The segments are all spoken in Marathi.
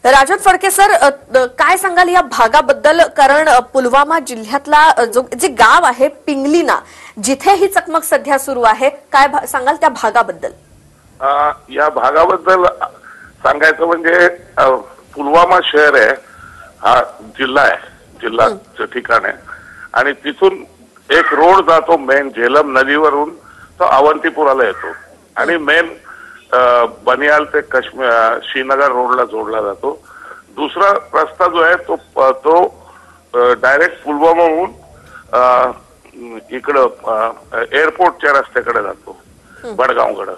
राजन फडके सर, काय सांगाल या भागाबद्दल? कारण पुलवामा जिल्ह्यातला जे गाव आहे पिंगलीना, जिथे ही चकमक सध्या सुरू आहे, काय सांगाल त्या भागाबद्दल? या भागाबद्दल सांगायचं म्हणजे पुलवामा शहर आहे, हा जिल्हा आहे, जिल्हाचं ठिकाण आहे आणि तिथून एक रोड जातो मेन झेलम नदीवरून, तो अवंतीपुराला येतो आणि मेन बनियाल ते काश्मीर श्रीनगर रोडला जोडला जातो. दुसरा रस्ता जो आहे तो डायरेक्ट पुलवामाहून इकडं एअरपोर्टच्या रस्त्याकडे जातो, बडगावकडे.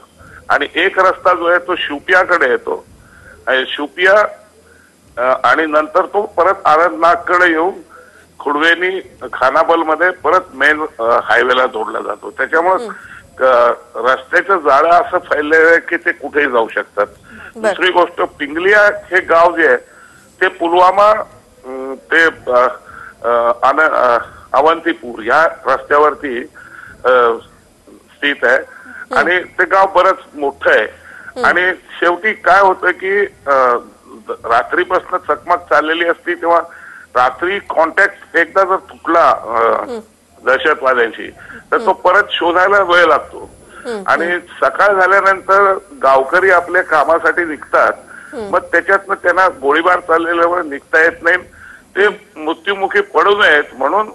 आणि एक रस्ता जो आहे तो शोपियाकडे येतो, शोपिया आणि नंतर तो परत अनंतनागकडे येऊन खुडवेनी खानाबलमध्ये परत मेन हायवेला जोडला जातो. त्याच्यामुळे रस्त्याचं जाळं असं फैललेलं आहे की ते कुठेही जाऊ शकतात. दुसरी गोष्ट, पिंगलिया हे गाव जे आहे ते पुलवामा ते अवंतीपूर या रस्त्यावरती स्थित आहे आणि ते गाव बरंच मोठं आहे. आणि शेवटी काय होतं की रात्रीपासून चकमक चाललेली असती तेव्हा रात्री कॉन्टॅक्ट एकदा जर तुटला दहशतवाद्यांशी तर तो परत शोधायला वेळ लागतो आणि सकाळ झाल्यानंतर गावकरी आपल्या कामासाठी निघतात. मग त्याच्यातनं त्यांना गोळीबार चाललेल्यावर निघता येत नाही, ते मृत्युमुखी पडू नयेत म्हणून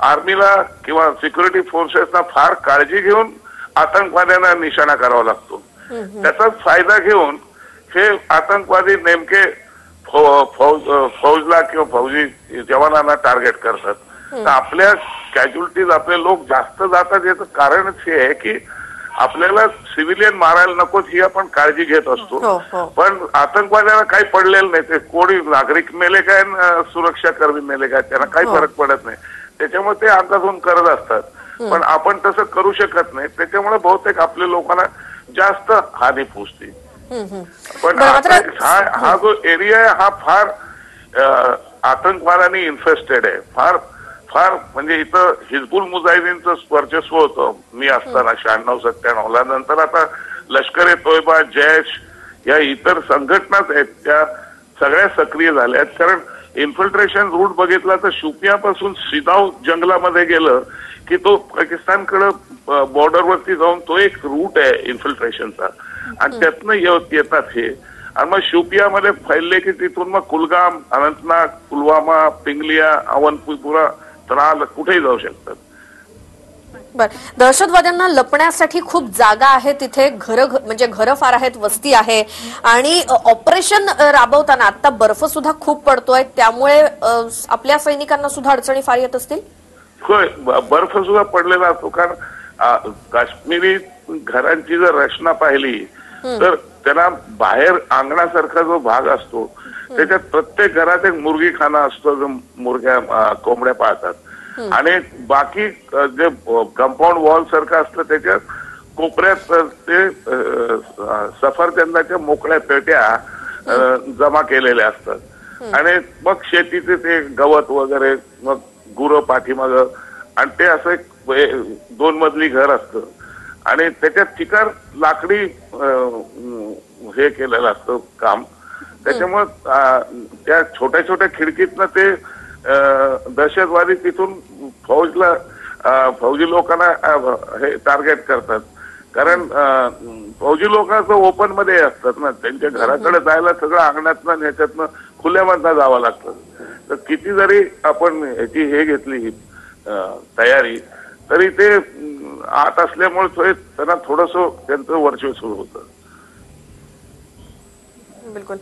आर्मीला किंवा सिक्युरिटी फोर्सेसना फार काळजी घेऊन आतंकवाद्यांना निशाणा करावा लागतो. त्याचाच फायदा घेऊन हे आतंकवादी नेमके फौजला किंवा फौजी जवानांना टार्गेट करतात. तर आपल्या कॅज्युअलिटीज आपले लोक जास्त जातात याचं कारणच हे आहे की आपल्याला सिव्हिलियन मारायला नकोत ही आपण काळजी घेत असतो. पण आतंकवाद्यांना काही पडलेलं नाही, ते कोणी नागरिक मेले काय सुरक्षा कर्मी मेले काय त्यांना काही फरक पडत नाही, त्याच्यामुळे ते अंदाजून करत असतात. पण आपण तसं करू शकत नाही, त्याच्यामुळे बहुतेक आपल्या लोकांना जास्त हानी पोचते. पण हा जो एरिया आहे हा फार आतंकवाद्यांनी इन्फेस्टेड आहे, फार फार म्हणजे इथं हिजबुल मुजाहिदीनचं वर्चस्व होतं मी असताना 96-97ला. नंतर आता लष्कर ए तोयबा, जैश या इतर संघटनाच आहेत त्या सगळ्या सक्रिय झाल्या आहेत. कारण इन्फिल्ट्रेशन रूट बघितला तर शोपियापासून सिदाव जंगलामध्ये गेलं की तो पाकिस्तानकडे बॉर्डरवरती जाऊन तो एक रूट आहे इन्फिल्ट्रेशनचा आणि त्यातनं येतात हे. आणि मग शोपियामध्ये फैलले की तिथून मग कुलगाम, अनंतनाग, पुलवामा, पिंगलिया, अवंतीपुरा, त्राल कुठेही जाऊ शकतात. बर, दहशतवाद्यांना लपण्यासाठी खूप जागा आहे तिथे, म्हणजे घरं फार आहेत, वस्ती आहे आणि ऑपरेशन राबवताना आता बर्फ सुद्धा खूप पडतोय, त्यामुळे आपल्या सैनिकांना सुद्धा अडचणी फार येत असतील. होय, बर्फ सुद्धा पडलेला असतो. कारण काश्मीरी घरांची जर रचना पाहिली तर त्यांना बाहेर अंगणासारखा जो भाग असतो त्याच्यात प्रत्येक घरात एक मुर्गीखाना असतो, जो मुर्ग्या कोंबड्या पाळतात आणि बाकी जे कंपाऊंड वॉल सारखं असतं त्याच्यात कोपऱ्यात ते सफरचंदाच्या मोकळ्या पेट्या जमा केलेल्या असतात आणि मग शेतीचे ते गवत वगैरे, मग गुरं पाठीमाग आणि ते असं एक 2 मजली घर असतं आणि त्याच्यात ठिकाण लाकडी हे केलेलं असतं काम. त्याच्यामुळे त्या छोट्या छोट्या खिडकीतनं ते दहशतवादी तिथून फौजी लोकांना हे टार्गेट करतात. कारण फौजी लोक ओपन मध्ये असतात ना, त्यांच्या घराकडे जायला सगळं अंगणातनं ह्याच्यातनं खुल्यामधनं जावं लागतं. तर किती जरी आपण ह्याची हे घेतली तयारी तरी ते आत असल्यामुळे त्यांना थोडंसं त्यांचं वर्चस्व सुरू होतं. बिलकुल.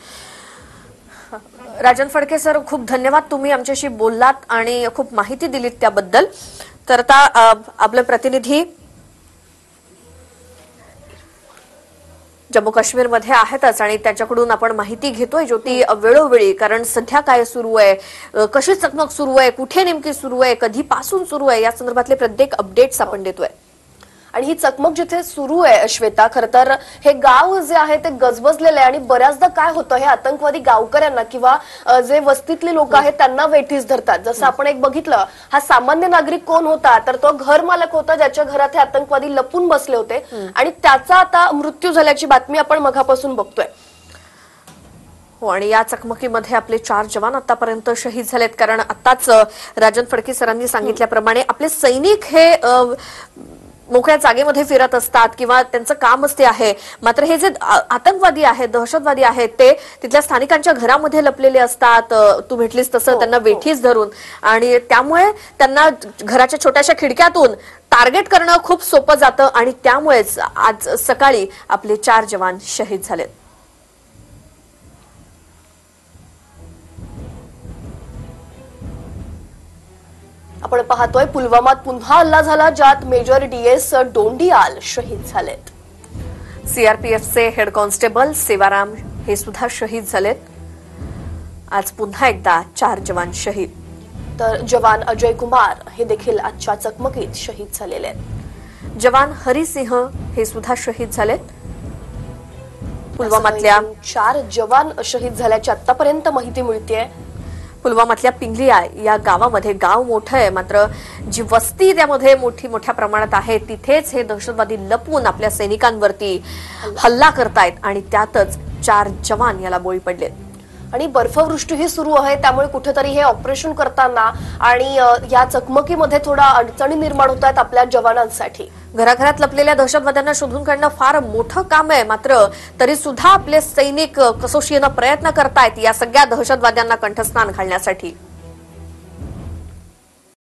राजन फडके सर, खूप धन्यवाद, तुम्ही आमच्याशी बोललात आणि खूप माहिती दिलीत त्याबद्दल. तर आता आपले प्रतिनिधी जम्मू काश्मीरमध्ये आहेतच आणि त्याच्याकडून आपण माहिती घेतोय ज्योती वेळोवेळी. कारण सध्या काय सुरू आहे, कशी चकमक सुरू आहे, कुठे नेमकी सुरू आहे, कधीपासून सुरू आहे, या संदर्भातले प्रत्येक अपडेट्स आपण देतोय. आणि ही चकमक जिथे सुरू आहे श्वेता, खरं तर हे गाव जे आहे ते गजबजलेलं आहे आणि बऱ्याचदा काय होतं, हे आतंकवादी गावकऱ्यांना किंवा जे वस्तीतले लोक आहेत त्यांना वेठीस धरतात. जसं आपण एक बघितलं, हा सामान्य नागरिक कोण होता तर तो घर मालक होता ज्याच्या घरात हे आतंकवादी लपून बसले होते आणि त्याचा आता मृत्यू झाल्याची बातमी आपण मघापासून बघतोय. हो, आणि या चकमकीमध्ये आपले 4 जवान आतापर्यंत शहीद झालेत. कारण आताच राजन फडके सरांनी सांगितल्याप्रमाणे आपले सैनिक हे मोकळ्या जागेमध्ये फिरत असतात किंवा त्यांचं कामच ते आहे. मात्र हे जे आतंकवादी आहेत, दहशतवादी आहेत, ते तिथल्या स्थानिकांच्या घरामध्ये लपलेले असतात. तू म्हटलीस तसं त्यांना वेठीस धरून, आणि त्यामुळे त्यांना घराच्या छोट्याशा खिडक्यातून टार्गेट करणं खूप सोपं जातं आणि त्यामुळेच आज सकाळी आपले 4 जवान शहीद झालेत. आपण पाहतोय पुलवामात पुन्हा हल्ला झाला, ज्यात मेजर DS डोंडियाल शहीद झालेत. सीआरपीएफचे हेड कॉन्स्टेबल सेवाराम हे सुद्धा शहीद झालेत. आज पुन्हा एकदा 4 जवान शहीद. तर जवान अजय कुमार हे देखील आजच्या चकमकीत शहीद झालेले आहेत. जवान हरिसिंह हे सुद्धा शहीद झालेत. पुलवामातल्या 4 जवान शहीद झाल्याची आतापर्यंत माहिती मिळतेय. पुलवामातल्या पिंगलिया या गावामध्ये, गाव मोठं आहे मात्र जी वस्ती त्यामध्ये मोठ्या प्रमाणात आहे, तिथेच हे दहशतवादी लपून आपल्या सैनिकांवरती हल्ला करतायत आणि त्यातच 4 जवान याला बळी पडलेत. आणि बर्फवृष्टीही सुरू आहे, त्यामुळे कुठेतरी हे ऑपरेशन करताना आणि या चकमकीमध्ये थोडा अडचणी निर्माण होत आहेत आपल्या जवानांसाठी. घराघरात लपलेल्या दहशतवाद्यांना शोधून काढणं फार मोठं काम आहे. मात्र तरी सुद्धा आपले सैनिक कसोशीनं प्रयत्न करतायत या सगळ्या दहशतवाद्यांना कंठस्नान घालण्यासाठी.